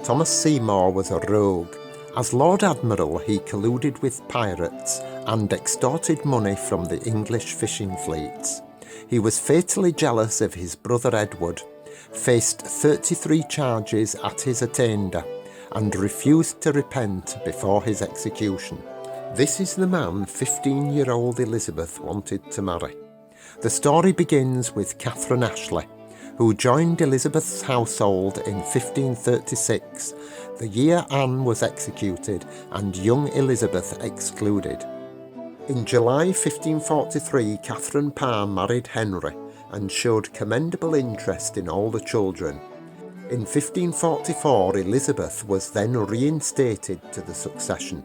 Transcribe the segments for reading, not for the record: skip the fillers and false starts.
Thomas Seymore was a rogue. As Lord Admiral, he colluded with pirates and extorted money from the English fishing fleets. He was fatally jealous of his brother Edward, faced 33 charges at his attainder, and refused to repent before his execution. This is the man 15-year-old Elizabeth wanted to marry. The story begins with Kateryn Ashley, who joined Elizabeth's household in 1536, the year Anne was executed and young Elizabeth excluded. In July 1543, Kathryn Parr married Henry and showed commendable interest in all the children. In 1544, Elizabeth was then reinstated to the succession.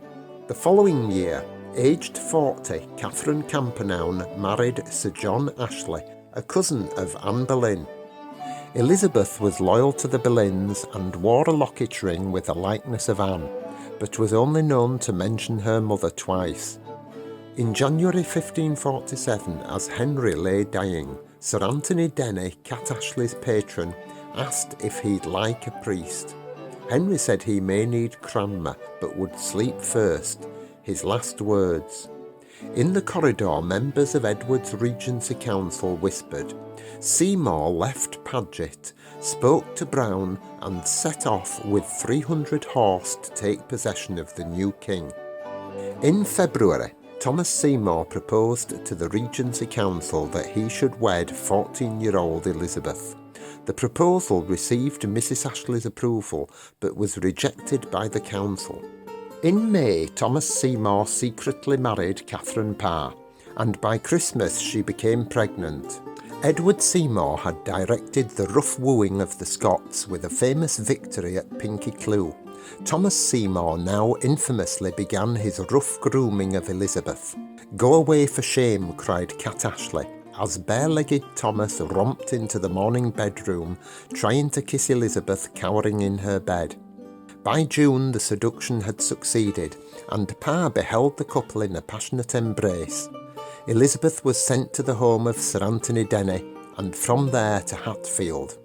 The following year, aged 40, Katheryn Campernoun married Sir John Ashley, a cousin of Anne Boleyn. Elizabeth was loyal to the Boleyns and wore a locket ring with a likeness of Anne, but was only known to mention her mother twice. In January 1547, as Henry lay dying, Sir Anthony Denny, Cat Ashley's patron, asked if he'd like a priest. Henry said he may need Cranmer, but would sleep first, his last words. In the corridor, members of Edward's Regency Council whispered. Seymore left Paget, spoke to Brown, and set off with 300 horse to take possession of the new king. In February, Thomas Seymore proposed to the Regency Council that he should wed 14-year-old Elizabeth. The proposal received Mrs. Ashley's approval, but was rejected by the council. In May, Thomas Seymore secretly married Kathryn Parr, and by Christmas she became pregnant. Edward Seymore had directed the rough wooing of the Scots with a famous victory at Pinkie Cleugh. Thomas Seymore now infamously began his rough grooming of Elizabeth. "Go away for shame," cried Cat Ashley, as bare-legged Thomas romped into the morning bedroom, trying to kiss Elizabeth cowering in her bed. By June the seduction had succeeded, and Parr beheld the couple in a passionate embrace. Elizabeth was sent to the home of Sir Anthony Denny, and from there to Hatfield.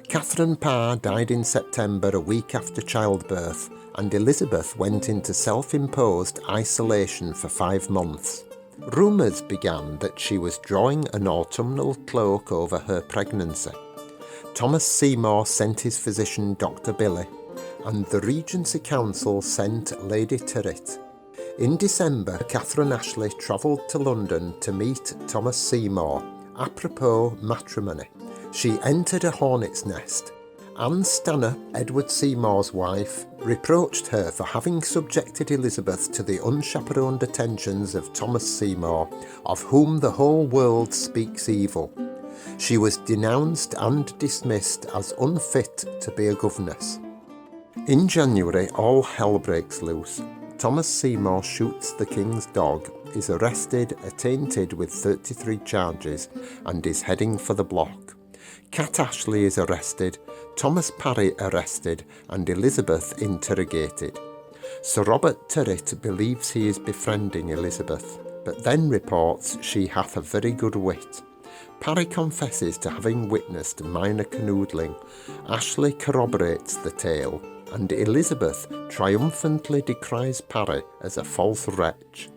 Kathryn Parr died in September, a week after childbirth, and Elizabeth went into self-imposed isolation for 5 months. Rumours began that she was drawing an autumnal cloak over her pregnancy. Thomas Seymore sent his physician Dr. Billy, and the Regency Council sent Lady Tyrwhitt. In December, Katheryn Ashley travelled to London to meet Thomas Seymore, apropos matrimony. She entered a hornet's nest. Anne Stanner, Edward Seymour's wife, reproached her for having subjected Elizabeth to the unchaperoned attentions of Thomas Seymore, of whom the whole world speaks evil. She was denounced and dismissed as unfit to be a governess. In January, all hell breaks loose. Thomas Seymore shoots the king's dog, is arrested, attainted with 33 charges, and is heading for the block. Cat Ashley is arrested, Thomas Parry arrested, and Elizabeth interrogated. Sir Robert Tyrwhitt believes he is befriending Elizabeth, but then reports she hath a very good wit. Parry confesses to having witnessed minor canoodling. Ashley corroborates the tale, and Elizabeth triumphantly decries Parry as a false wretch.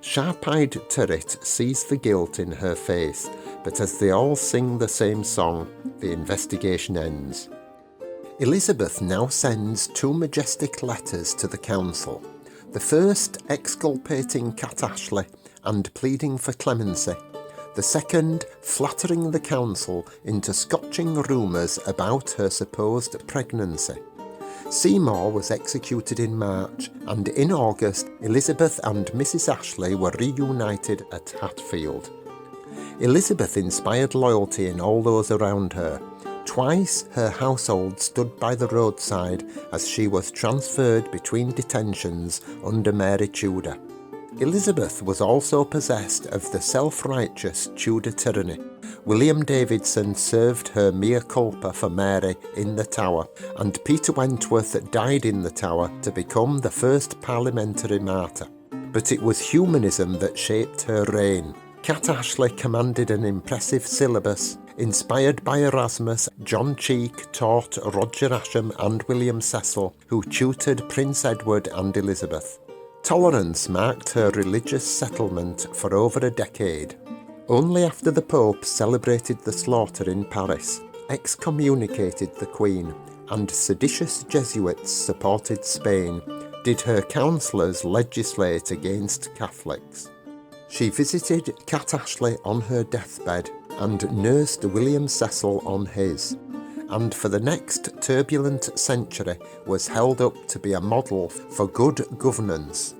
Sharp-eyed Tyrwhitt sees the guilt in her face, but as they all sing the same song, the investigation ends. Elizabeth now sends 2 majestic letters to the council. The first exculpating Cat Ashley and pleading for clemency. The second flattering the council into scotching rumours about her supposed pregnancy. Seymore was executed in March, and in August, Elizabeth and Mrs. Ashley were reunited at Hatfield. Elizabeth inspired loyalty in all those around her. Twice her household stood by the roadside as she was transferred between detentions under Mary Tudor. Elizabeth was also possessed of the self-righteous Tudor tyranny. William Davidson served her mea culpa for Mary in the Tower, and Peter Wentworth died in the Tower to become the first parliamentary martyr. But it was humanism that shaped her reign. Cat Ashley commanded an impressive syllabus. Inspired by Erasmus, John Cheke taught Roger Ascham and William Cecil, who tutored Prince Edward and Elizabeth. Tolerance marked her religious settlement for over a decade. Only after the Pope celebrated the slaughter in Paris, excommunicated the Queen, and seditious Jesuits supported Spain, did her councillors legislate against Catholics. She visited Kat Ashley on her deathbed and nursed William Cecil on his, and for the next turbulent century was held up to be a model for good governance.